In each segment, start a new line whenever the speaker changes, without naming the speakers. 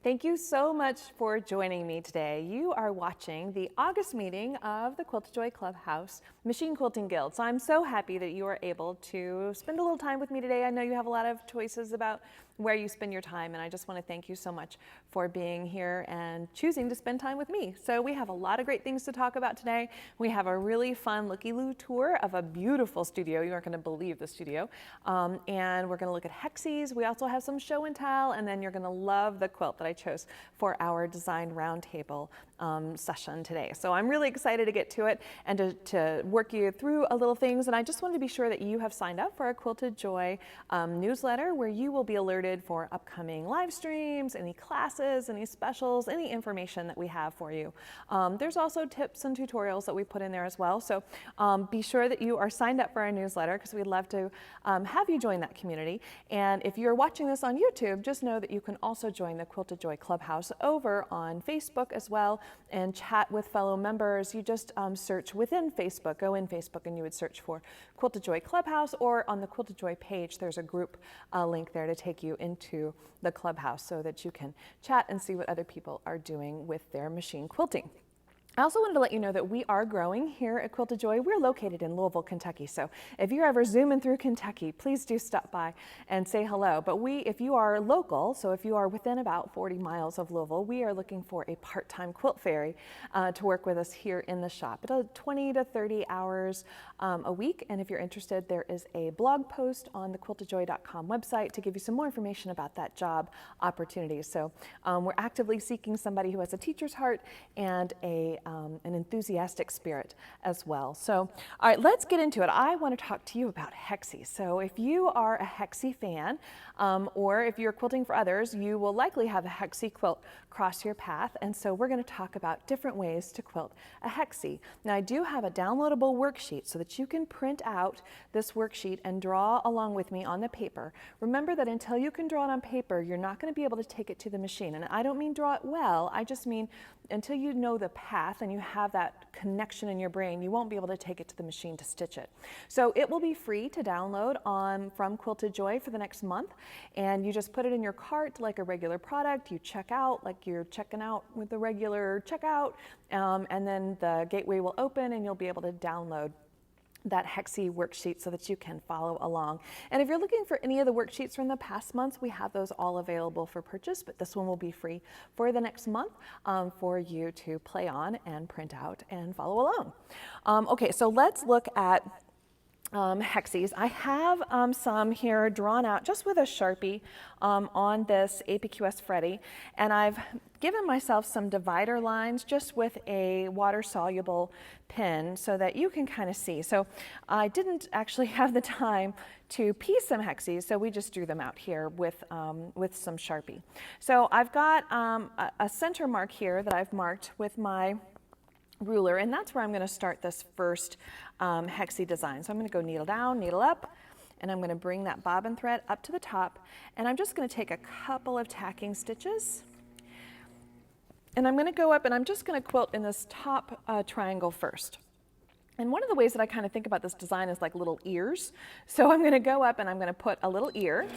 Thank you so much for joining me today. You are watching the August meeting of the Quilt Joy Clubhouse Machine Quilting Guild. So I'm so happy that you are able to spend a little time with me today. I know you have a lot of choices about where you spend your time, and I just want to thank you so much for being here and choosing to spend time with me. So we have a lot of great things to talk about today. We have a really fun looky-loo tour of a beautiful studio. You aren't going to believe the studio. And we're going to look at Hexies. We also have some show and tell, and then you're going to love the quilt that I chose for our design roundtable session today. So I'm really excited to get to it and to work you through a little things. And I just wanted to be sure that you have signed up for our Quilted Joy newsletter, where you will be alerted for upcoming live streams, any classes, any specials, any information that we have for you. There's also tips and tutorials that we put in there as well. So be sure that you are signed up for our newsletter, because we'd love to have you join that community. And if you're watching this on YouTube, just know that you can also join the Quilted Joy Clubhouse over on Facebook as well and chat with fellow members. You just search within Facebook, go in Facebook, and you would search for Quilted Joy Clubhouse, or on the Quilted Joy page, there's a group link there to take you into the clubhouse so that you can chat and see what other people are doing with their machine quilting. I also wanted to let you know that we are growing here at Quilted Joy. We're located in Louisville, Kentucky. So if you're ever zooming through Kentucky, please do stop by and say hello. But if you are local, so if you are within about 40 miles of Louisville, we are looking for a part-time quilt fairy to work with us here in the shop. It'll 20 to 30 hours a week. And if you're interested, there is a blog post on the quiltedjoy.com website to give you some more information about that job opportunity. So we're actively seeking somebody who has a teacher's heart and an enthusiastic spirit as well. So, all right, let's get into it. I want to talk to you about Hexies. So if you are a Hexie fan, or if you're quilting for others, you will likely have a Hexie quilt cross your path. And so we're going to talk about different ways to quilt a Hexie. Now, I do have a downloadable worksheet so that you can print out this worksheet and draw along with me on the paper. Remember that until you can draw it on paper, you're not going to be able to take it to the machine. And I don't mean draw it well, I just mean until you know the path and you have that connection in your brain, you won't be able to take it to the machine to stitch it. So it will be free to download from Quilted Joy for the next month, and you just put it in your cart like a regular product. You check out like you're checking out with the regular checkout, and then the gateway will open and you'll be able to download that Hexie worksheet so that you can follow along. And if you're looking for any of the worksheets from the past months, we have those all available for purchase, but this one will be free for the next month for you to play on and print out and follow along. Okay, so let's look at Hexies. I have some here drawn out just with a Sharpie on this APQS Freddy, and I've given myself some divider lines just with a water-soluble pen so that you can kind of see. So I didn't actually have the time to piece some Hexies, so we just drew them out here with some Sharpie. So I've got a center mark here that I've marked with my ruler, and that's where I'm going to start this first Hexie design. So I'm going to go needle down, needle up, and I'm going to bring that bobbin thread up to the top, and I'm just going to take a couple of tacking stitches, and I'm going to go up and I'm just going to quilt in this top triangle first. And one of the ways that I kind of think about this design is like little ears. So I'm going to go up and I'm going to put a little ear,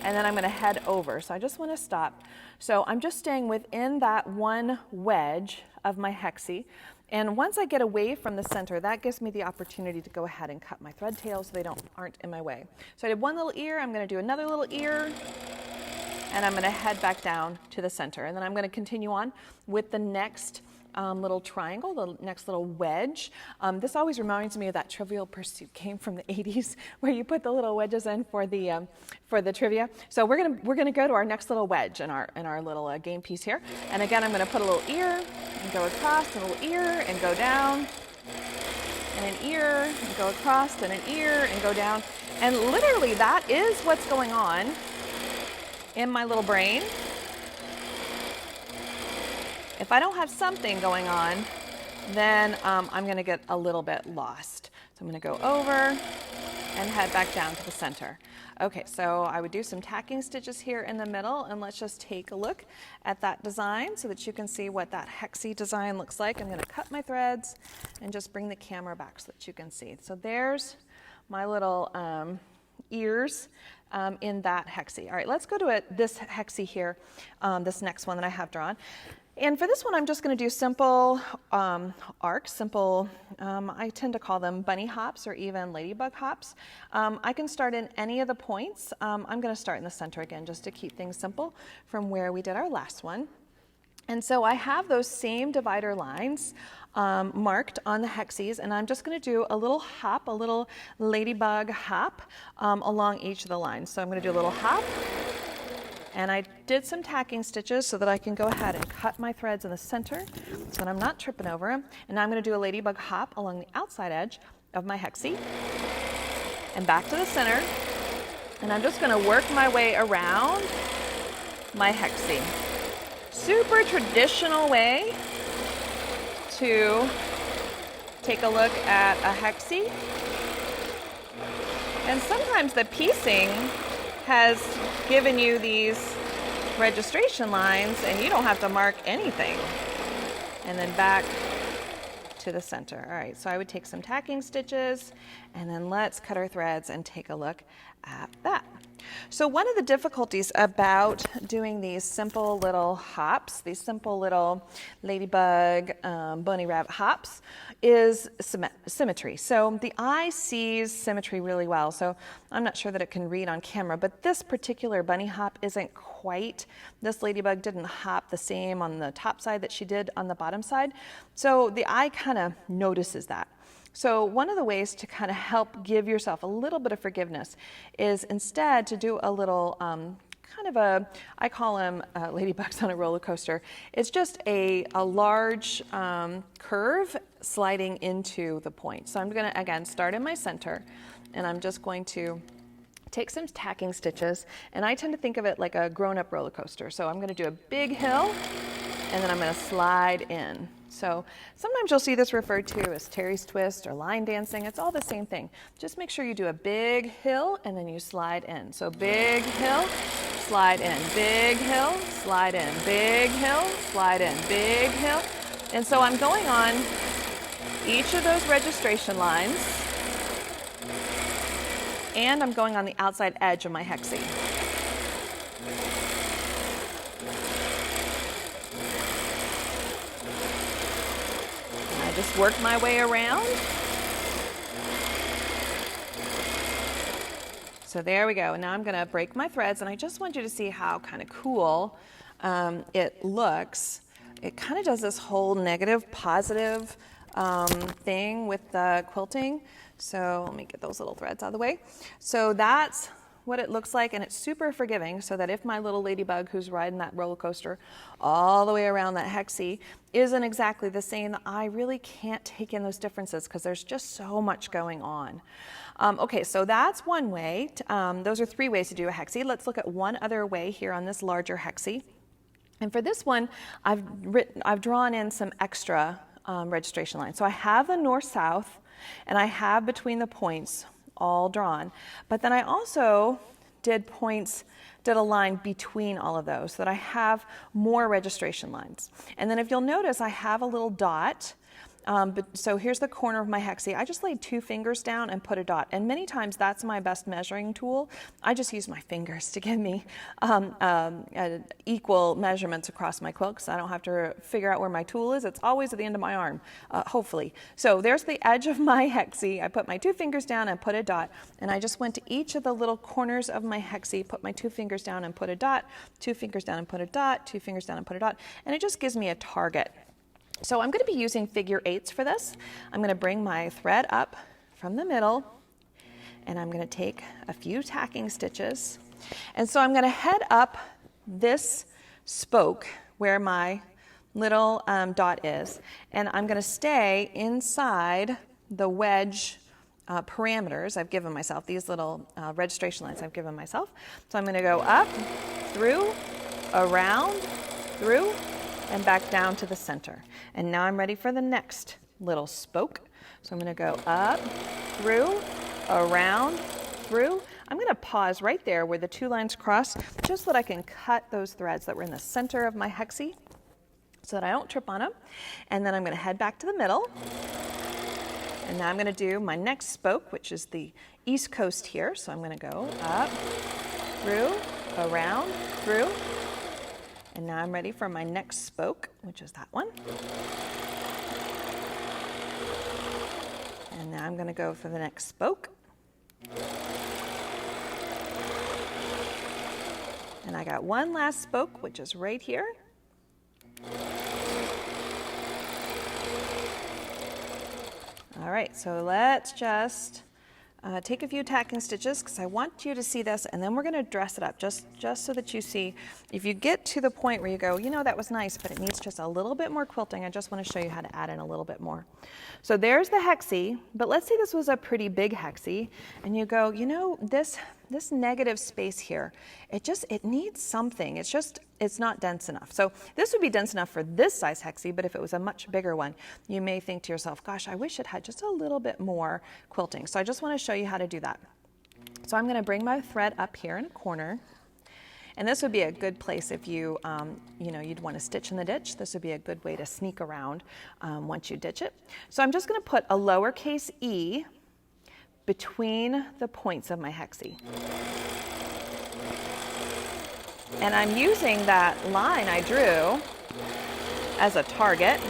and then I'm going to head over. So I just want to stop. So I'm just staying within that one wedge of my Hexie. And once I get away from the center, that gives me the opportunity to go ahead and cut my thread tails so they aren't in my way. So I did one little ear, I'm going to do another little ear, and I'm going to head back down to the center. And then I'm going to continue on with the next little triangle, the next little wedge. This always reminds me of that Trivial Pursuit game from the 80s where you put the little wedges in for the trivia. So we're gonna go to our next little wedge in our little game piece here. And again, I'm gonna put a little ear and go across, a little ear and go down, and an ear and go across, and an ear and go down. And literally that is what's going on in my little brain. If I don't have something going on, then I'm going to get a little bit lost. So I'm going to go over and head back down to the center. Okay, so I would do some tacking stitches here in the middle, and let's just take a look at that design so that you can see what that Hexie design looks like. I'm going to cut my threads and just bring the camera back so that you can see. So there's my little ears in that hexie. All right, let's go to this hexie here, this next one that I have drawn. And for this one, I'm just going to do simple arcs, simple, I tend to call them bunny hops or even ladybug hops. I can start in any of the points. I'm going to start in the center again just to keep things simple from where we did our last one. And so I have those same divider lines marked on the hexies, and I'm just going to do a little hop, a little ladybug hop along each of the lines. So I'm going to do a little hop. And I did some tacking stitches so that I can go ahead and cut my threads in the center so that I'm not tripping over them. And now I'm going to do a ladybug hop along the outside edge of my hexie and back to the center. And I'm just going to work my way around my hexie. Super traditional way to take a look at a hexie. And sometimes the piecing has given you these registration lines and you don't have to mark anything. And then back to the center. All right, so I would take some tacking stitches and then let's cut our threads and take a look at that. So one of the difficulties about doing these simple little hops, these simple little ladybug, bunny rabbit hops, is symmetry. So the eye sees symmetry really well. So I'm not sure that it can read on camera, but this particular bunny hop isn't quite, this ladybug didn't hop the same on the top side that she did on the bottom side. So the eye kind of notices that. So one of the ways to kind of help give yourself a little bit of forgiveness is instead to do a little kind of a, I call them ladybugs on a roller coaster. It's just a large curve sliding into the point. So I'm going to, again, start in my center, and I'm just going to take some tacking stitches, and I tend to think of it like a grown-up roller coaster. So I'm going to do a big hill, and then I'm going to slide in. So sometimes you'll see this referred to as Terry's twist or line dancing. It's all the same thing. Just make sure you do a big hill and then you slide in. So big hill, slide in, big hill, slide in, big hill, slide in, big hill. And so I'm going on each of those registration lines, and I'm going on the outside edge of my hexie. Just work my way around. So there we go. And now I'm going to break my threads, and I just want you to see how kind of cool it looks. It kind of does this whole negative, positive thing with the quilting. So let me get those little threads out of the way. So that's what it looks like, and it's super forgiving, so that if my little ladybug who's riding that roller coaster all the way around that hexie isn't exactly the same, I really can't take in those differences because there's just so much going on. Okay, so that's one way. Those are 3 ways to do a hexie. Let's look at one other way here on this larger hexie. And for this one, I've drawn in some extra registration lines. So I have the north-south, and I have between the points all drawn. But then I also did a line between all of those so that I have more registration lines. And then if you'll notice, I have a little dot. So here's the corner of my hexie. I just laid 2 fingers down and put a dot. And many times that's my best measuring tool. I just use my fingers to give me equal measurements across my quilt because I don't have to figure out where my tool is. It's always at the end of my arm, hopefully. So there's the edge of my hexie. I put my 2 fingers down and put a dot. And I just went to each of the little corners of my hexie, put my 2 fingers down and put a dot, 2 fingers down and put a dot, 2 fingers down and put a dot. And it just gives me a target. So I'm going to be using figure 8s for this. I'm going to bring my thread up from the middle, and I'm going to take a few tacking stitches. And so I'm going to head up this spoke where my little dot is, and I'm going to stay inside the wedge parameters I've given myself, these little registration lines I've given myself. So I'm going to go up, through, around, through, and back down to the center. And now I'm ready for the next little spoke. So I'm going to go up, through, around, through. I'm going to pause right there where the 2 lines cross just so that I can cut those threads that were in the center of my hexie so that I don't trip on them. And then I'm going to head back to the middle. And now I'm going to do my next spoke, which is the east coast here. So I'm going to go up, through, around, through. And now I'm ready for my next spoke, which is that one. And now I'm going to go for the next spoke. And I got one last spoke, which is right here. All right, so let's just take a few tacking stitches because I want you to see this, and then we're going to dress it up just so that you see. If you get to the point where you go, you know, that was nice, but it needs just a little bit more quilting, I just want to show you how to add in a little bit more. So there's the hexie, but let's say this was a pretty big hexie, and you go, you know, this negative space here, it needs something. It's not dense enough. So this would be dense enough for this size hexie, but if it was a much bigger one, you may think to yourself, gosh, I wish it had just a little bit more quilting. So I just want to show you how to do that. So I'm going to bring my thread up here in a corner. And this would be a good place if you, you'd want to stitch in the ditch. This would be a good way to sneak around once you ditch it. So I'm just going to put a lowercase e between the points of my hexie. And I'm using that line I drew as a target.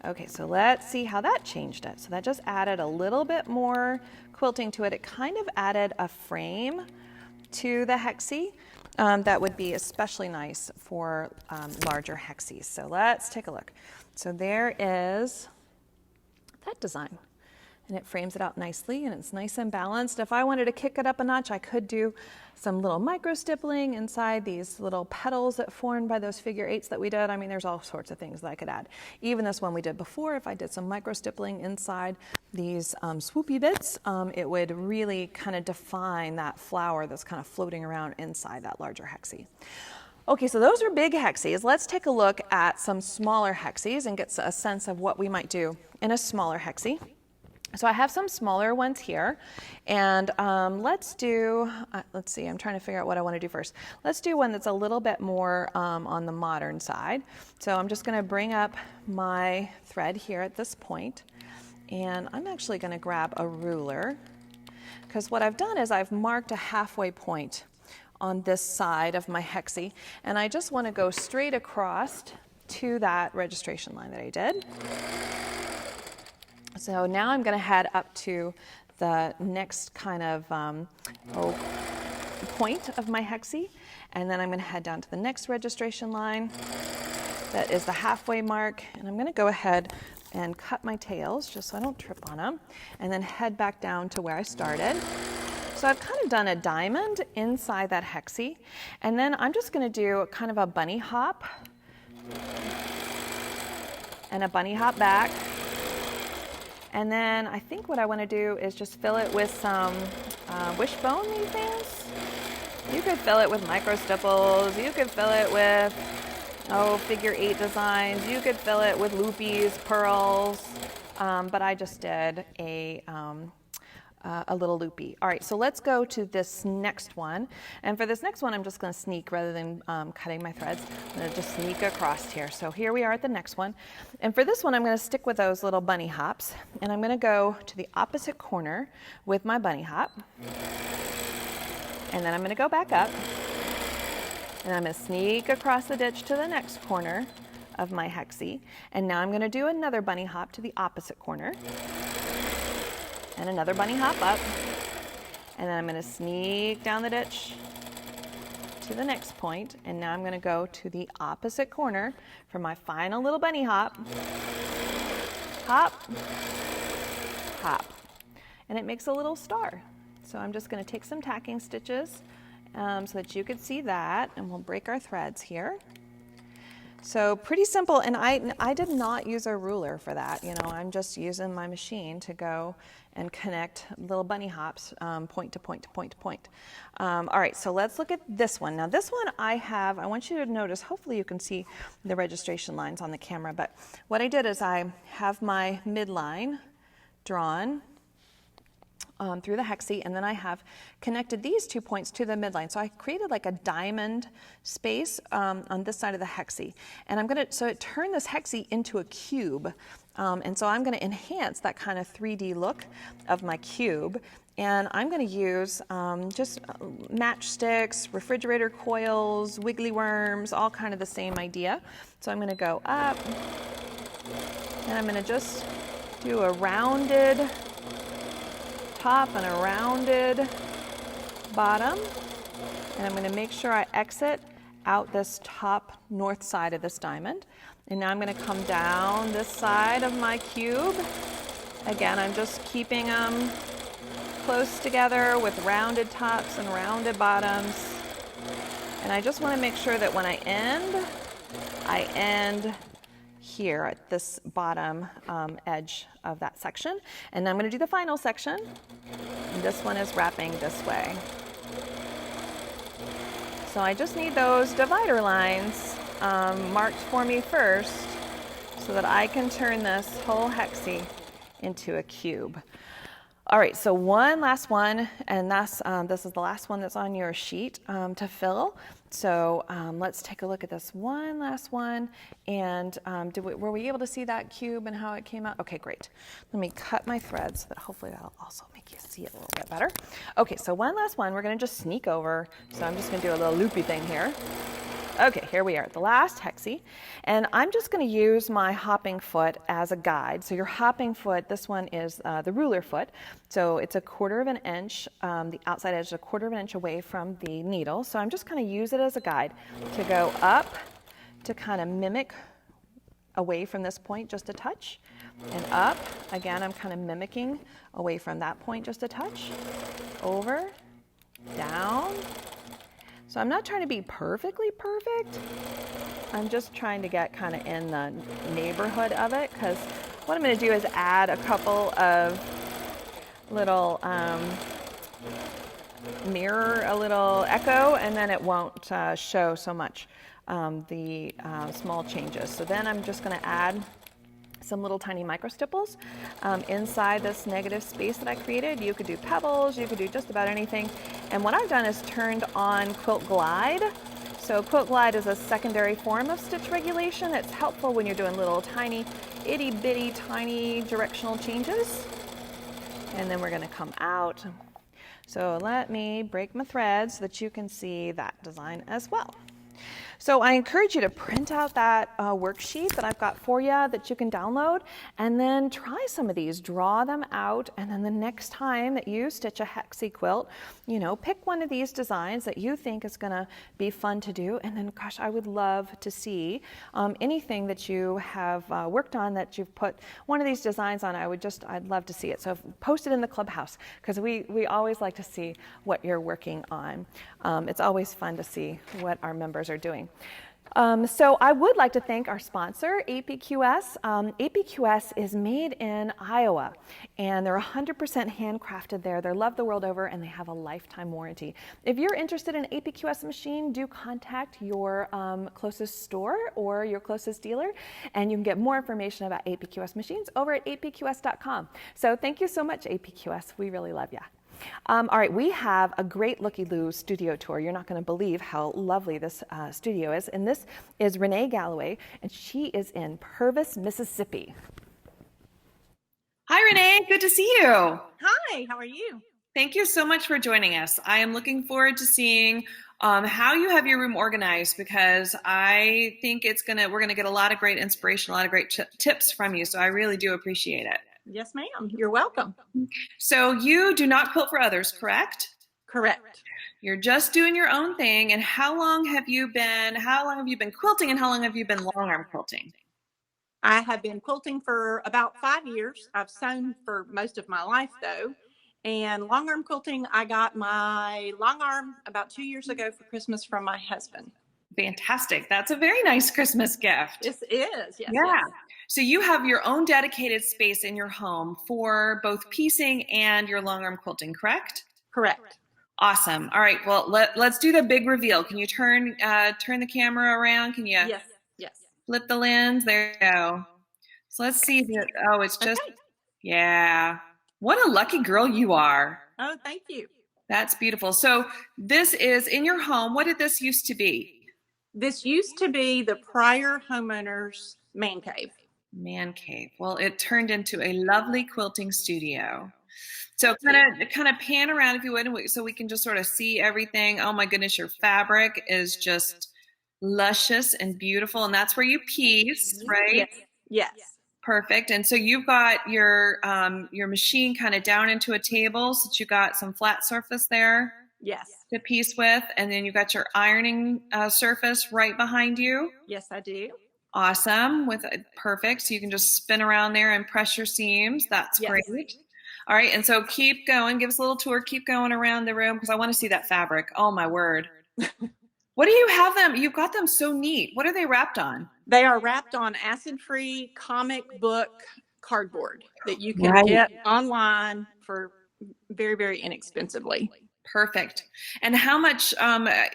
Okay, so let's see how that changed it. So that just added a little bit more quilting to it. It kind of added a frame to the hexie. That would be especially nice for larger hexies. So let's take a look. So there is that design, and it frames it out nicely, and it's nice and balanced. If I wanted to kick it up a notch, I could do some little micro stippling inside these little petals that formed by those figure eights that we did. I mean, there's all sorts of things that I could add. Even this one we did before, if I did some micro stippling inside these swoopy bits, it would really kind of define that flower that's kind of floating around inside that larger hexie. Okay, so those are big hexies. Let's take a look at some smaller hexies and get a sense of what we might do in a smaller hexie. So I have some smaller ones here, and let's see, I'm trying to figure out what I want to do first. Let's do one that's a little bit more on the modern side. So I'm just going to bring up my thread here at this point, and I'm actually going to grab a ruler, because what I've done is I've marked a halfway point on this side of my hexie, and I just want to go straight across to that registration line that I did. So now I'm going to head up to the next kind of point of my hexie, and then I'm going to head down to the next registration line. That is the halfway mark, and I'm going to go ahead and cut my tails just so I don't trip on them, and then head back down to where I started. So I've kind of done a diamond inside that hexie, and then I'm just going to do kind of a bunny hop and a bunny hop back. And then I think what I want to do is just fill it with some wishbone things. You could fill it with micro stipples. You could fill it with figure eight designs. You could fill it with loopies, pearls. But I just did a little loopy. All right, so let's go to this next one. And for this next one, I'm just going to sneak rather than cutting my threads. I'm going to just sneak across here. So here we are at the next one. And for this one, I'm going to stick with those little bunny hops. And I'm going to go to the opposite corner with my bunny hop. And then I'm going to go back up. And I'm going to sneak across the ditch to the next corner of my hexie. And now I'm going to do another bunny hop to the opposite corner. And another bunny hop up, and then I'm going to sneak down the ditch to the next point, and now I'm going to go to the opposite corner for my final little bunny hop, hop, hop, and it makes a little star. So I'm just going to take some tacking stitches so that you could see that, and we'll break our threads here. So pretty simple, and I did not use a ruler for that. You know, I'm just using my machine to go and connect little bunny hops point to point to point to point. All right, so let's look at this one. Now this one I want you to notice, hopefully you can see the registration lines on the camera, but what I did is I have my midline drawn through the hexie, and then I have connected these 2 points to the midline. So I created like a diamond space on this side of the hexie. And I'm gonna, so it turned this hexie into a cube. And so I'm gonna enhance that kind of 3D look of my cube. And I'm going to use just matchsticks, refrigerator coils, wiggly worms, all kind of the same idea. So I'm going to go up, and I'm going to just do a rounded top and a rounded bottom. And I'm going to make sure I exit out this top north side of this diamond. And now I'm going to come down this side of my cube. Again, I'm just keeping them close together with rounded tops and rounded bottoms. And I just want to make sure that when I end here at this bottom edge of that section. And I'm going to do the final section. And this one is wrapping this way. So I just need those divider lines marked for me first so that I can turn this whole hexie into a cube. All right, so one last one, and that's this is the last one that's on your sheet to fill. So let's take a look at this one last one. And were we able to see that cube and how it came out? Okay, great. Let me cut my thread so that hopefully that'll also make you see it a little bit better. Okay, so one last one. We're going to just sneak over. So I'm just going to do a little loopy thing here. Okay, here we are at the last hexie, and I'm just going to use my hopping foot as a guide. So your hopping foot, this one is the ruler foot, so it's 1/4 of an inch, the outside edge is 1/4 of an inch away from the needle. So I'm just going to use it as a guide to go up, to kind of mimic away from this point just a touch, and up. Again, I'm kind of mimicking away from that point just a touch, over, down. So I'm not trying to be perfectly perfect. I'm just trying to get kind of in the neighborhood of it, because what I'm going to do is add a couple of little mirror, a little echo, and then it won't show so much the small changes. So then I'm just going to add some little tiny micro stipples inside this negative space that I created. You could do pebbles, you could do just about anything. And what I've done is turned on Quilt Glide. So Quilt Glide is a secondary form of stitch regulation. It's helpful when you're doing little tiny, itty bitty, tiny directional changes. And then we're going to come out. So let me break my thread so that you can see that design as well. So I encourage you to print out that worksheet that I've got for you that you can download, and then try some of these, draw them out, and then the next time that you stitch a hexie quilt, you know, pick one of these designs that you think is going to be fun to do, and then gosh, I would love to see anything that you have worked on that you've put one of these designs on. I'd love to see it. So post it in the clubhouse, because we always like to see what you're working on. It's always fun to see what our members are doing. So I would like to thank our sponsor, APQS. APQS is made in Iowa, and they're 100% handcrafted there. They're loved the world over, and they have a lifetime warranty. If you're interested in an APQS machine, do contact your closest store or your closest dealer, and you can get more information about APQS machines over at apqs.com. So thank you so much, APQS. We really love you. All right, we have a great looky-loo studio tour. You're not going to believe how lovely this studio is. And this is Renee Galloway, and she is in Purvis, Mississippi.
Hi, Renee. Good to see you.
Hi, how are you?
Thank you so much for joining us. I am looking forward to seeing how you have your room organized, because I think we're gonna get a lot of great inspiration, a lot of great tips from you. So I really do appreciate it.
Yes, ma'am. You're welcome.
So you do not quilt for others, correct?
Correct.
You're just doing your own thing. And how long have you been quilting, and how long have you been long arm quilting?
I have been quilting for about 5 years. I've sewn for most of my life, though. And long arm quilting, I got my long arm about 2 years ago for Christmas from my husband.
Fantastic. That's a very nice Christmas gift.
This is, yes.
Yeah.
Yes.
So you have your own dedicated space in your home for both piecing and your long arm quilting, correct?
Correct.
Awesome. All right. Well, let's do the big reveal. Can you turn the camera around? Can you
Yes.
flip the lens? There you go. So let's see. Oh, it's just,
Okay.
yeah. What a lucky girl you are.
Oh, thank you.
That's beautiful. So this is in your home. What did this used to be?
This used to be the prior homeowner's man cave.
Man cave. Well, it turned into a lovely quilting studio. So kind of pan around if you would, so we can just sort of see everything. Oh my goodness, your fabric is just luscious and beautiful, and that's where you piece, right?
Yes. Yes.
Perfect. And so you've got your machine kind of down into a table, so that you got some flat surface there
Yes.
to piece with, and then you got your ironing surface right behind you.
Yes, I do.
Awesome. Perfect. So you can just spin around there and press your seams. That's
Yes.
great. All right. And so keep going. Give us a little tour. Keep going around the room because I want to see that fabric. Oh my word. What do you have them? You've got them so neat. What are they wrapped on?
They are wrapped on acid-free comic book cardboard that you can
Right.
get online for very, very inexpensively.
Perfect. And how much?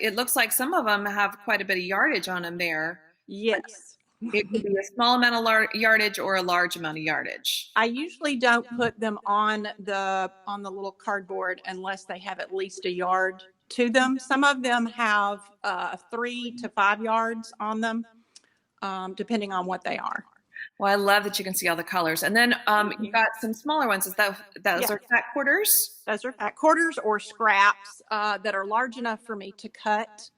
It looks like some of them have quite a bit of yardage on them there.
Yes.
It could be a small amount of yardage or a large amount of yardage.
I usually don't put them on the little cardboard unless they have at least a yard to them. Some of them have 3 to 5 yards on them, depending on what they are.
Well, I love that you can see all the colors. And then you got some smaller ones. Those
Yeah.
are fat quarters?
Those are fat quarters or scraps that are large enough for me to cut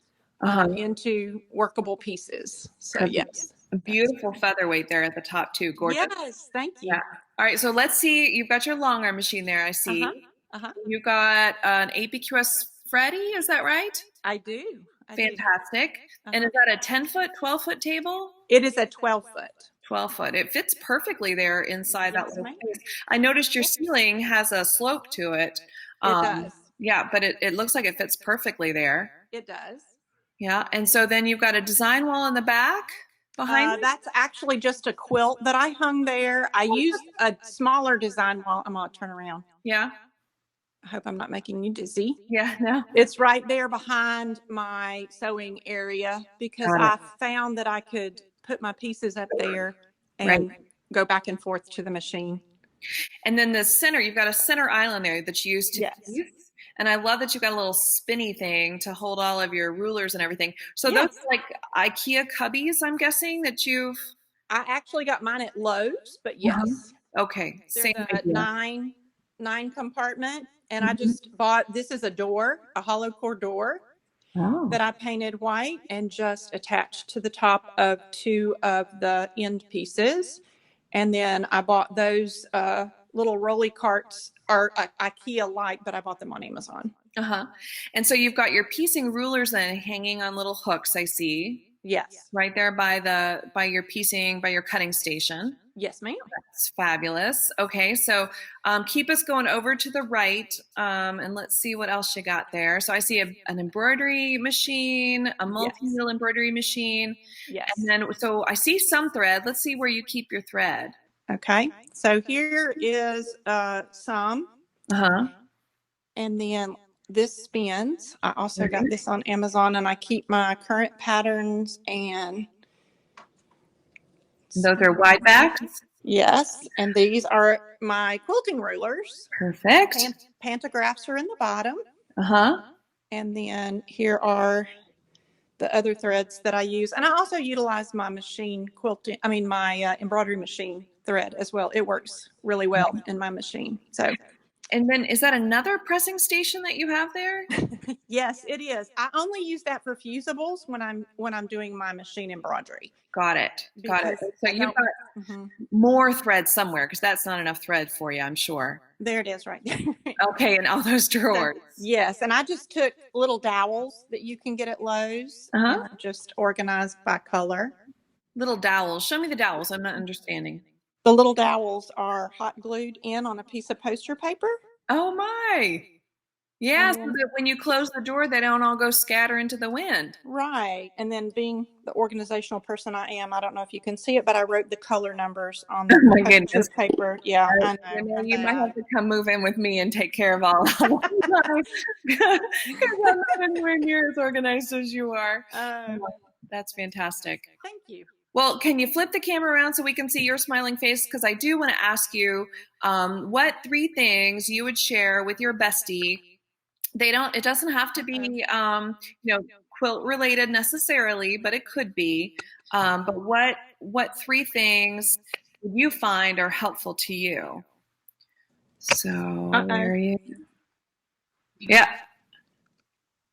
into workable pieces. So yes.
A beautiful featherweight there at the top too. Gorgeous.
Yes, thank you.
Yeah. All right, so let's see. You've got your long arm machine there, I see. You've got an APQS Freddy, is that right?
I do.
Fantastic. And is that a 10-foot, 12-foot table?
It is a 12-foot.
12-foot. It fits perfectly there inside that
Yes,
little
ma'am.
space. I noticed your ceiling has a slope to it.
It does.
Yeah, but it looks like it fits perfectly there.
It does.
Yeah, and so then you've got a design wall in the back behind you?
That's actually just a quilt that I hung there. I used a smaller design wall. I'm going to turn around.
Yeah.
I hope I'm not making you dizzy.
Yeah, no.
It's right there behind my sewing area because I found that I could put my pieces up there and go back and forth to the machine.
And then the center, you've got a center island there that you used to use. And I love that you've got a little spinny thing to hold all of your rulers and everything. So those are like IKEA cubbies, I'm guessing, that you've...
I actually got mine at Lowe's, but yes.
Okay.
There's a 9 compartment. And I just bought, this is a door, a hollow core door that I painted white and just attached to the top of 2 of the end pieces. And then I bought those little rolly carts, are IKEA like, but I bought them on Amazon.
And so you've got your piecing rulers then hanging on little hooks, I see.
Yes.
Right there by your cutting station.
Yes, ma'am.
That's fabulous. Okay, so keep us going over to the right, and let's see what else you got there. So I see an embroidery machine, a multi-wheel embroidery machine.
Yes.
And then, so I see some thread. Let's see where you keep your thread.
Okay, so here is some. And then this spins. I also got this on Amazon, and I keep my current patterns and...
Those are wide backs?
Yes, and these are my quilting rulers.
Perfect.
Pantographs are in the bottom. And then here are the other threads that I use. And I also utilize my my embroidery machine thread as well. It works really well in my machine. So.
And then is that another pressing station that you have there?
Yes, it is. I only use that for fusibles when I'm doing my machine embroidery.
Got it. So you've got more thread somewhere because that's not enough thread for you, I'm sure.
There it is right there.
Okay, in all those drawers.
Yes, and I just took little dowels that you can get at Lowe's and I just organized by color.
Little dowels. Show me the dowels. I'm not understanding.
The little dowels are hot glued in on a piece of poster paper.
Oh my. Yeah, so that when you close the door, they don't all go scatter into the wind.
Right. And then being the organizational person I am, I don't know if you can see it, but I wrote the color numbers on the poster paper. Yeah, I know.
You might have to come move in with me and take care of all of that. Because I'm not anywhere near as organized as you are. That's fantastic.
Thank you.
Well, can you flip the camera around so we can see your smiling face? Because I do want to ask you what 3 things you would share with your bestie. It doesn't have to be, quilt related necessarily, but it could be. But what 3 things would you find are helpful to you? So where are you? Yeah.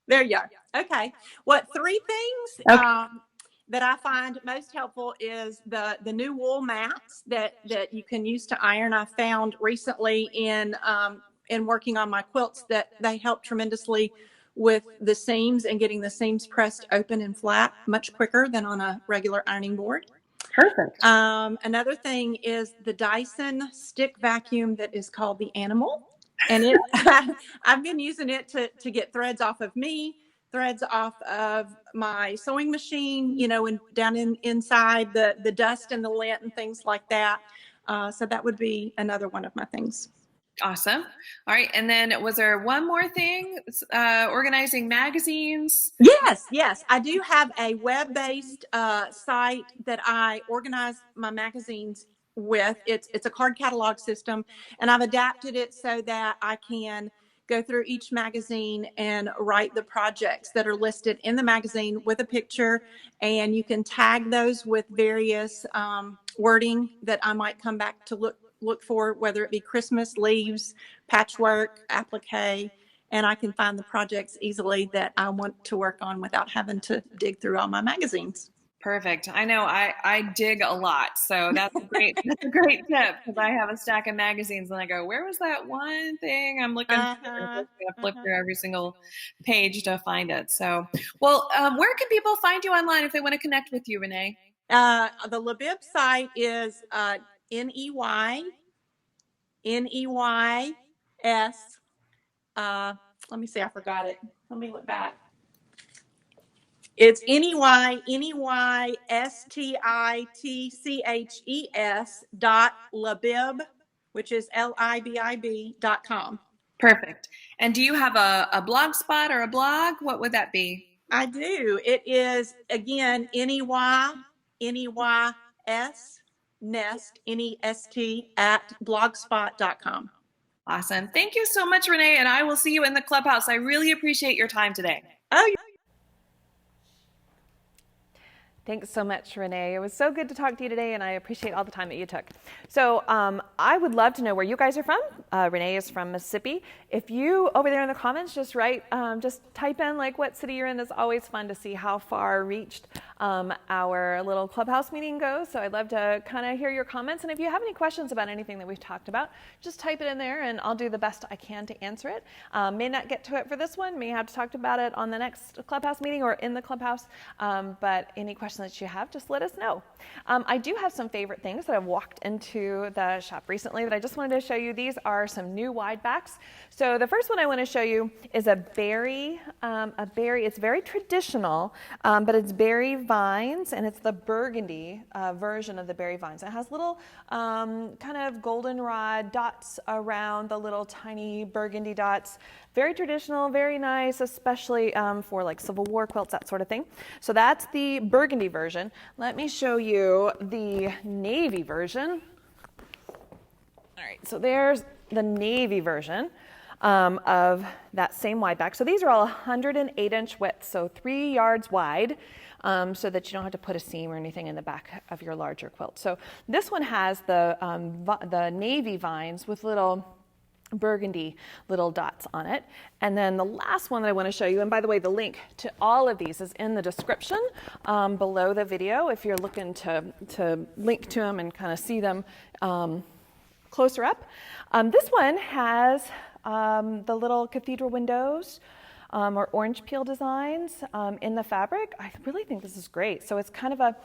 There you are. Okay. What 3 things
Okay.
that I find most helpful is the new wool mats that you can use to iron. I found recently in working on my quilts that they help tremendously with the seams and getting the seams pressed open and flat much quicker than on a regular ironing board.
Perfect.
Another thing is the Dyson stick vacuum that is called the Animal. And it, I've been using it to get threads off of me, threads off of my sewing machine, and down inside the dust and the lint and things like that. So that would be another one of my things.
Awesome. All right. And then was there one more thing? Organizing magazines?
Yes. I do have a web-based site that I organize my magazines with. It's a card catalog system, and I've adapted it so that I can go through each magazine and write the projects that are listed in the magazine with a picture, and you can tag those with various wording that I might come back to look for, whether it be Christmas, leaves, patchwork, applique, and I can find the projects easily that I want to work on without having to dig through all my magazines.
Perfect. I know I dig a lot, so that's a great tip because I have a stack of magazines and I go, where was that one thing I'm looking for? I'm gonna flip through every single page to find it. So, well, where can people find you online if they want to connect with you, Renee?
The LaBib site is NEYS. Let me see, I forgot it. Let me look back. It's NEYSTITCHES which is LIBIB.com.
Perfect. And do you have a blog spot or a blog? What would that be?
I do. It is, again, NEYS nest, NEST at blogspot.com.
Awesome. Thank you so much, Renee, and I will see you in the clubhouse. I really appreciate your time today.
Oh,
Thanks so much, Renee. It was so good to talk to you today, and I appreciate all the time that you took. So I would love to know where you guys are from. Renee is from Mississippi. If you, over there in the comments, just type in like what city you're in. It's always fun to see how far reached our little clubhouse meeting goes. So I'd love to kind of hear your comments. And if you have any questions about anything that we've talked about, just type it in there, and I'll do the best I can to answer it. May not get to it for this one. May have to talk about it on the next clubhouse meeting or in the clubhouse. But any questions that you have, just let us know. I do have some favorite things that I've walked into the shop recently that I just wanted to show you. These are some new wide backs. So the first one I want to show you is a berry. It's very traditional, but it's berry vines, and it's the burgundy version of the berry vines. It has little kind of goldenrod dots around the little tiny burgundy dots. Very traditional, very nice, especially for like Civil War quilts, that sort of thing. So that's the burgundy version. Let me show you the navy version. All right, so there's the navy version of that same wide back. So these are all 108-inch width, so 3 yards wide, so that you don't have to put a seam or anything in the back of your larger quilt. So this one has the navy vines with little burgundy little dots on it. And then the last one that I want to show you, and by the way, the link to all of these is in the description below the video if you're looking to link to them and kind of see them closer up. This one has the little cathedral windows or orange peel designs in the fabric. I really think this is great. So it's kind of a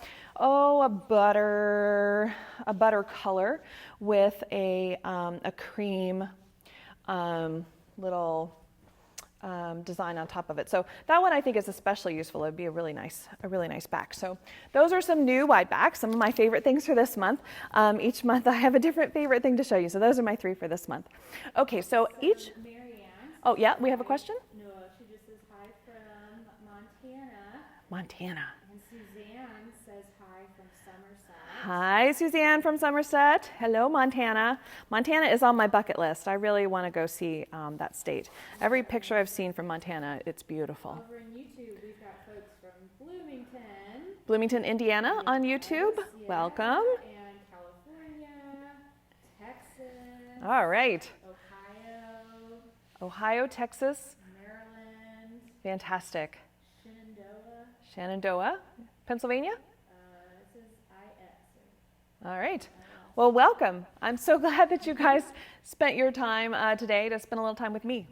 butter color with a cream little design on top of it. So that one I think is especially useful. It would be a really nice back. So those are some new wide backs, some of my favorite things for this month. Each month I have a different favorite thing to show you. So those are my 3 for this month. Okay, so each... Oh, yeah, we have a question?
No, she just says hi from Montana.
Montana.
And Suzanne says hi from
Hi, Suzanne from Somerset. Hello, Montana. Montana is on my bucket list. I really want to go see that state. Every picture I've seen from Montana, it's beautiful.
Over on YouTube, we've got folks from Bloomington.
Bloomington, Indiana on YouTube.
Yeah,
Welcome.
And California, Texas,
All right.
Ohio,
Ohio, Texas.
Maryland,
Fantastic.
Shenandoah.
Shenandoah, Pennsylvania.
It says IX.
All right. Well, welcome. I'm so glad that you guys spent your time today to spend a little time with me.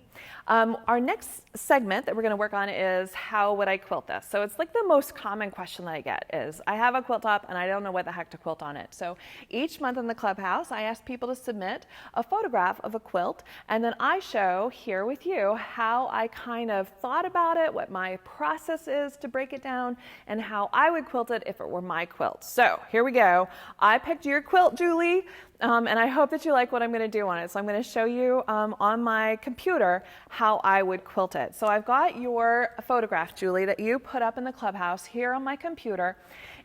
Our next segment that we're going to work on is how would I quilt this? So it's like the most common question that I get is I have a quilt top and I don't know what the heck to quilt on it. So each month in the clubhouse, I ask people to submit a photograph of a quilt, and then I show here with you how I kind of thought about it, what my process is to break it down, and how I would quilt it if it were my quilt. So here we go. I picked your quilt, Julie. And I hope that you like what I'm going to do on it. So I'm going to show you on my computer how I would quilt it. So I've got your photograph, Julie, that you put up in the clubhouse here on my computer.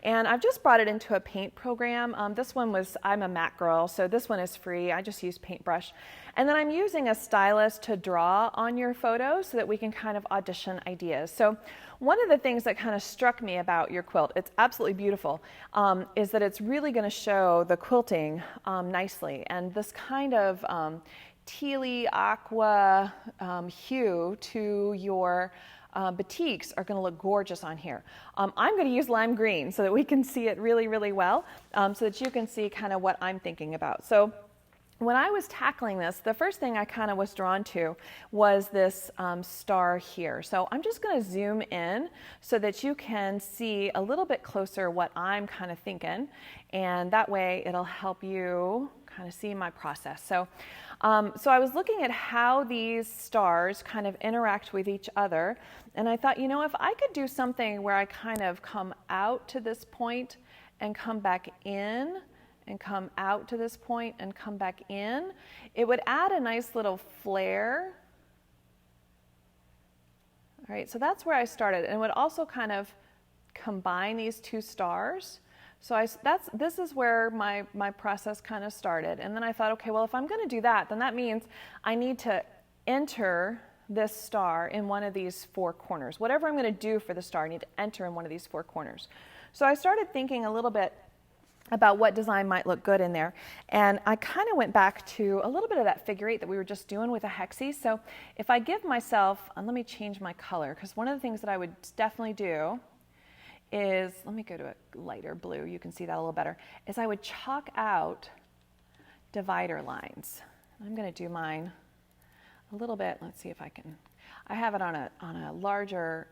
And I've just brought it into a paint program. This one was, I'm a Mac girl, so this one is free. I just use Paintbrush. And then I'm using a stylus to draw on your photos so that we can kind of audition ideas. So one of the things that kind of struck me about your quilt, it's absolutely beautiful, is that it's really going to show the quilting nicely. And this kind of tealy aqua hue to your batiks are going to look gorgeous on here. I'm going to use lime green so that we can see it really, really well, so that you can see kind of what I'm thinking about. So when I was tackling this, the first thing I kind of was drawn to was this star here. So I'm just going to zoom in so that you can see a little bit closer what I'm kind of thinking, and that way it'll help you kind of see my process. So I was looking at how these stars kind of interact with each other, and I thought, you know, if I could do something where I kind of come out to this point and come back in, and come out to this point and come back in, it would add a nice little flare. All right, so that's where I started, and it would also kind of combine these two stars. So this is where my process kind of started. And then I thought, okay, well, if I'm going to do that, then that means I need to enter this star in one of these four corners. Whatever I'm going to do for the star, I need to enter in one of these four corners. So I started thinking a little bit about what design might look good in there. And I kind of went back to a little bit of that figure eight that we were just doing with a hexie. So if I give myself, and let me change my color, because one of the things that I would definitely do is, let me go to a lighter blue, you can see that a little better, is I would chalk out divider lines. I'm going to do mine a little bit, let's see if I can, I have it on a larger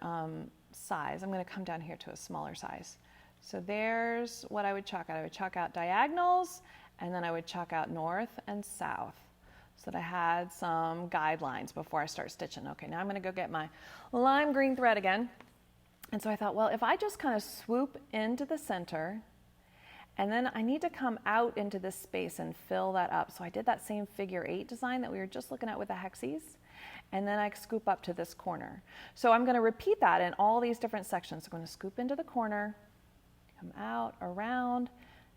size. I'm going to come down here to a smaller size. So there's what I would chalk out. I would chalk out diagonals, and then I would chalk out north and south so that I had some guidelines before I start stitching. Okay, now I'm going to go get my lime green thread again. And so I thought, well, if I just kind of swoop into the center, and then I need to come out into this space and fill that up. So I did that same figure eight design that we were just looking at with the hexies, and then I scoop up to this corner. So I'm going to repeat that in all these different sections. So I'm going to scoop into the corner, come out, around,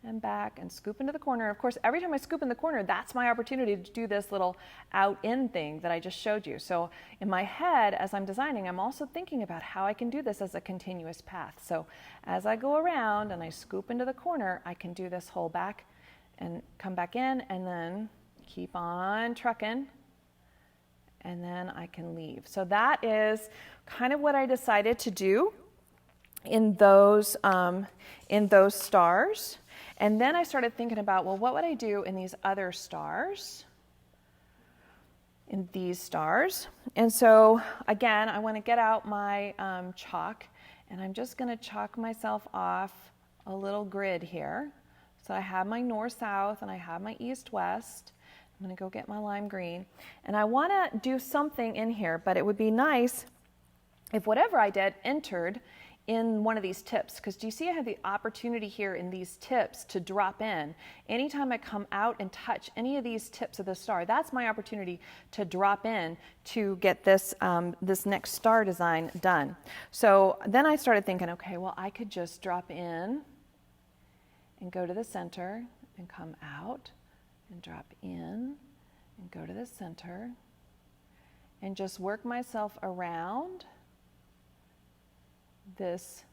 and back, and scoop into the corner. Of course, every time I scoop in the corner, that's my opportunity to do this little out-in thing that I just showed you. So in my head, as I'm designing, I'm also thinking about how I can do this as a continuous path. So as I go around and I scoop into the corner, I can do this whole back and come back in, and then keep on trucking, and then I can leave. So that is kind of what I decided to do in those stars. And then I started thinking about, well, what would I do in these other stars? In these stars. And so again, I want to get out my chalk, and I'm just going to chalk myself off a little grid here. So I have my north-south and I have my east-west. I'm going to go get my lime green. And I want to do something in here, but it would be nice if whatever I did entered in one of these tips, because do you see I have the opportunity here in these tips to drop in. Anytime I come out and touch any of these tips of the star, that's my opportunity to drop in to get this, this next star design done. So then I started thinking, okay, well, I could just drop in and go to the center and come out and drop in and go to the center and just work myself around this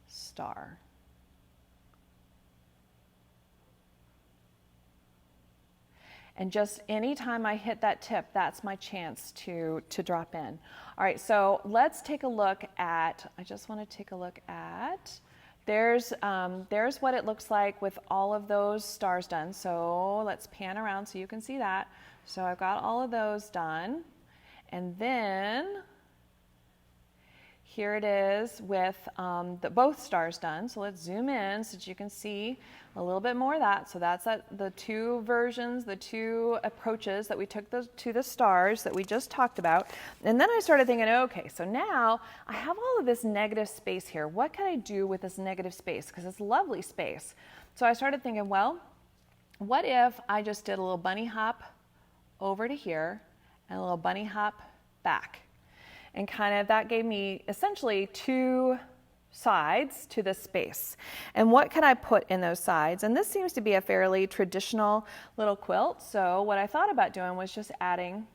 star. And just anytime I hit that tip, that's my chance to drop in. All right, so let's take a look at, I just want to take a look at, there's what it looks like with all of those stars done. So let's pan around so you can see that. So I've got all of those done. And then here it is with both stars done. So let's zoom in so that you can see a little bit more of that. So that's the two versions, the two approaches that we took to the stars that we just talked about. And then I started thinking, okay, so now I have all of this negative space here. What can I do with this negative space? Because it's lovely space. So I started thinking, well, what if I just did a little bunny hop over to here and a little bunny hop back? And kind of that gave me essentially two sides to this space. And what can I put in those sides? And this seems to be a fairly traditional little quilt. So what I thought about doing was just adding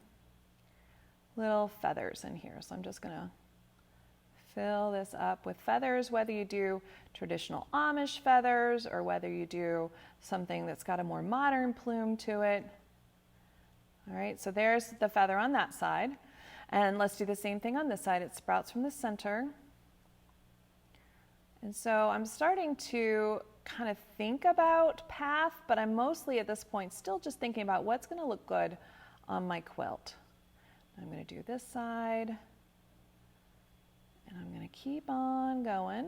little feathers in here. So I'm just going to fill this up with feathers, whether you do traditional Amish feathers or whether you do something that's got a more modern plume to it. All right, so there's the feather on that side. And let's do the same thing on this side. It sprouts from the center. And so I'm starting to kind of think about path, but I'm mostly at this point still just thinking about what's going to look good on my quilt. I'm going to do this side, and I'm going to keep on going.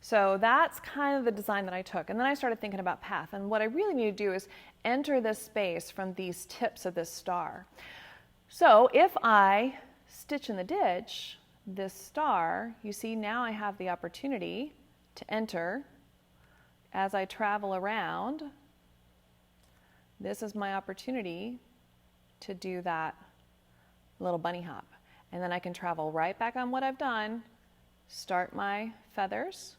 So that's kind of the design that I took. And then I started thinking about path. And what I really need to do is enter this space from these tips of this star. So if I stitch in the ditch this star, you see now I have the opportunity to enter as I travel around. This is my opportunity to do that little bunny hop. And then I can travel right back on what I've done, start my feathers,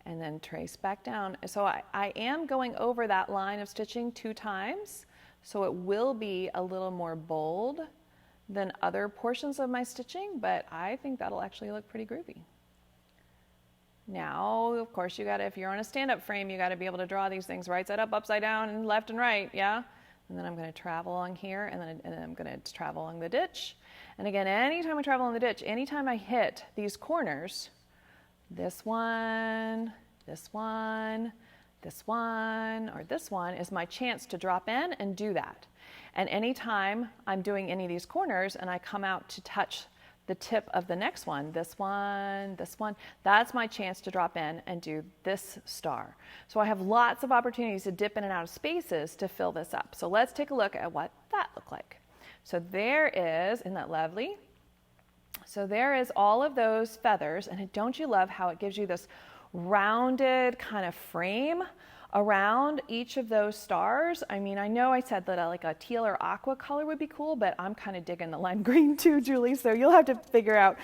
and then trace back down. So I am going over that line of stitching 2 times, so it will be a little more bold than other portions of my stitching, but I think that'll actually look pretty groovy. Now, of course, if you're on a stand-up frame, you gotta be able to draw these things right side up, upside down, and left and right, yeah? And then I'm gonna travel along here, and then I'm gonna travel along the ditch. And again, anytime I travel in the ditch, anytime I hit these corners, this one, this one, this one, or this one is my chance to drop in and do that. And anytime I'm doing any of these corners and I come out to touch the tip of the next one, this one, that's my chance to drop in and do this star. So I have lots of opportunities to dip in and out of spaces to fill this up. So let's take a look at what that looked like. So there is, isn't that lovely? So there is all of those feathers, and don't you love how it gives you this rounded kind of frame around each of those stars? I mean, I know I said that like a teal or aqua color would be cool, but I'm kind of digging the lime green too, Julie, so you'll have to figure out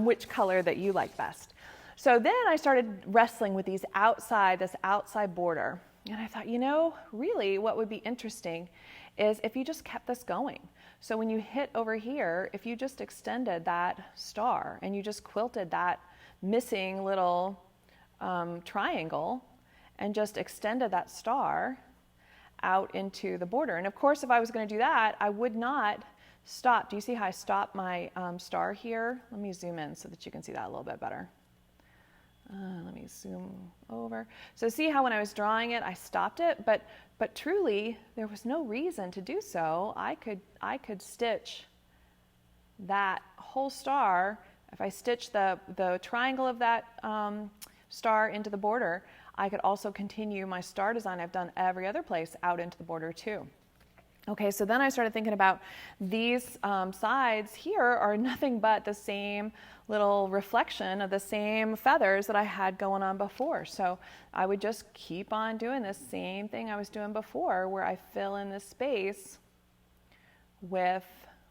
which color that you like best. So then I started wrestling with this outside border, and I thought, really what would be interesting is if you just kept this going. So when you hit over here, if you just extended that star and you just quilted that missing little triangle and just extended that star out into the border. And of course, if I was going to do that, I would not stop. Do you see how I stopped my star here? Let me zoom in so that you can see that a little bit better. Let me zoom over. So see how when I was drawing it, I stopped it, but truly there was no reason to do so. I could stitch that whole star. If I stitch the triangle of that star into the border, I could also continue my star design I've done every other place out into the border too. Okay, so then I started thinking about these sides here are nothing but the same little reflection of the same feathers that I had going on before. So I would just keep on doing the same thing I was doing before, where I fill in this space with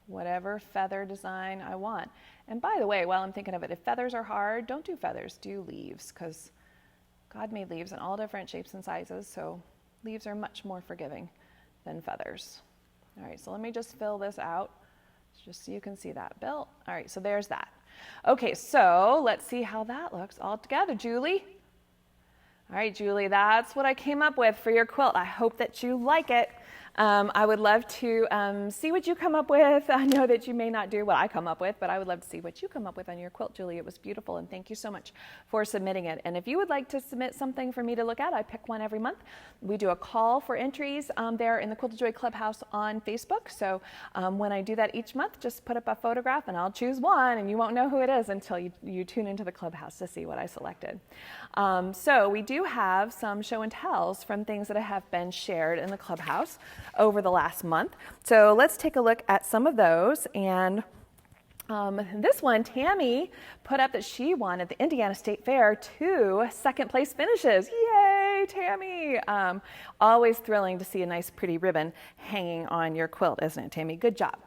whatever feather design I want. And by the way, while I'm thinking of it, if feathers are hard, don't do feathers, do leaves, because God made leaves in all different shapes and sizes, so leaves are much more forgiving than feathers. All right, so let me just fill this out just so you can see that built. All right, so there's that. Okay, so let's see how that looks all together. Julie? All right, Julie, that's what I came up with for your quilt. I hope that you like it. I would love to see what you come up with. I know that you may not do what I come up with, but I would love to see what you come up with on your quilt, Julie. It was beautiful, and thank you so much for submitting it. And if you would like to submit something for me to look at, I pick one every month. We do a call for entries there in the Quilted Joy Clubhouse on Facebook. So when I do that each month, just put up a photograph, and I'll choose one, and you won't know who it is until you tune into the Clubhouse to see what I selected. So we do have some show and tells from things that have been shared in the Clubhouse over the last month. So let's take a look at some of those. And this one, Tammy put up that she won at the Indiana State Fair 2 second place finishes. Yay, Tammy! Always thrilling to see a nice pretty ribbon hanging on your quilt, isn't it, Tammy? Good job.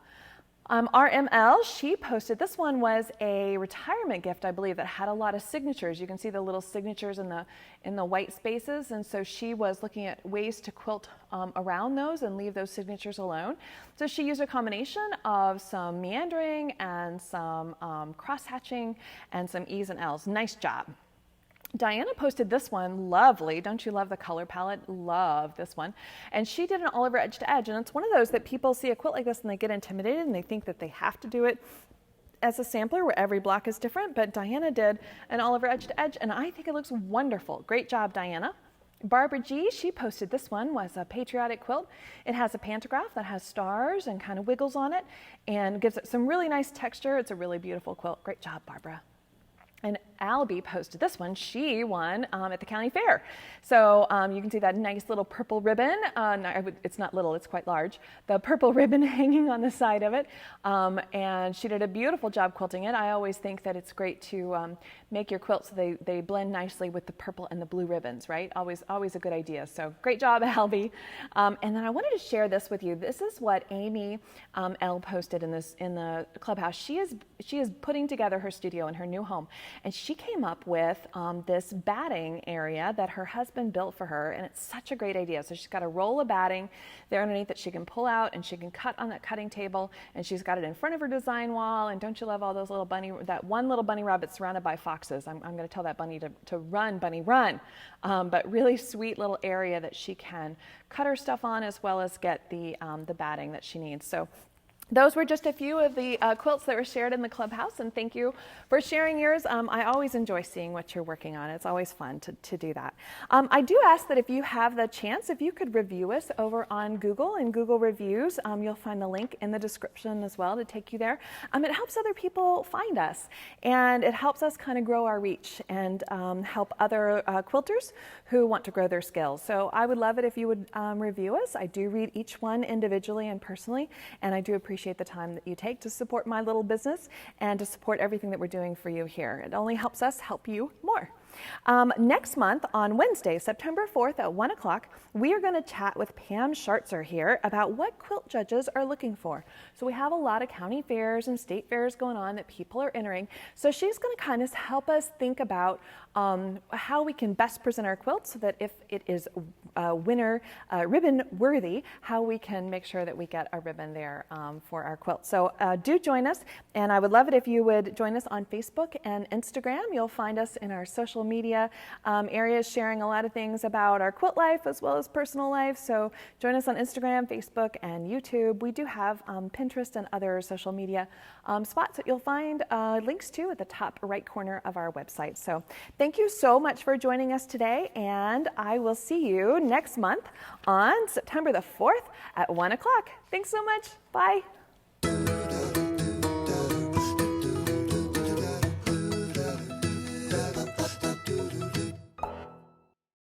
RML, she posted, this one was a retirement gift, I believe, that had a lot of signatures. You can see the little signatures in the white spaces, and so she was looking at ways to quilt around those and leave those signatures alone. So she used a combination of some meandering and some cross-hatching and some E's and L's. Nice job. Diana posted this one, lovely. Don't you love the color palette? Love this one. And she did an Oliver edge to edge, and it's one of those that people see a quilt like this and they get intimidated and they think that they have to do it as a sampler where every block is different, but Diana did an Oliver edge to edge, and I think it looks wonderful. Great job, Diana. Barbara G, she posted this one, was a patriotic quilt. It has a pantograph that has stars and kind of wiggles on it and gives it some really nice texture. It's a really beautiful quilt. Great job, Barbara. And Albie posted this one. She won at the county fair. So you can see that nice little purple ribbon. It's not little, it's quite large. The purple ribbon hanging on the side of it. And she did a beautiful job quilting it. I always think that it's great to make your quilt so they blend nicely with the purple and the blue ribbons, right? Always a good idea. So great job, Albie. And then I wanted to share this with you. This is what Amy L posted in the Clubhouse. She is putting together her studio in her new home. And she came up with this batting area that her husband built for her, and it's such a great idea. So she's got a roll of batting there underneath that she can pull out, and she can cut on that cutting table, and she's got it in front of her design wall. And don't you love all those that one little bunny rabbit surrounded by foxes? I'm going to tell that bunny to run, bunny, run. But really sweet little area that she can cut her stuff on, as well as get the batting that she needs. So those were just a few of the quilts that were shared in the Clubhouse, and thank you for sharing yours. I always enjoy seeing what you're working on. It's always fun to do that. I do ask that if you have the chance, if you could review us over on Google and Google Reviews. You'll find the link in the description as well to take you there. It helps other people find us, and it helps us kind of grow our reach and help other quilters who want to grow their skills. So I would love it if you would review us. I do read each one individually and personally, and I do appreciate the time that you take to support my little business and to support everything that we're doing for you here. It only helps us help you more. Next month on Wednesday, September 4th at 1 o'clock, we are going to chat with Pam Schartzer here about what quilt judges are looking for. So we have a lot of county fairs and state fairs going on that people are entering. So she's going to kind of help us think about how we can best present our quilt so that if it is winner ribbon worthy, how we can make sure that we get a ribbon there for our quilt. So do join us, and I would love it if you would join us on Facebook and Instagram. You'll find us in our social media areas sharing a lot of things about our quilt life as well as personal life. So join us on Instagram, Facebook, and YouTube. We do have Pinterest and other social media spots that you'll find links to at the top right corner of our website. So thank you so much for joining us today, and I will see you next month on September the 4th at 1 o'clock. Thanks so much. Bye.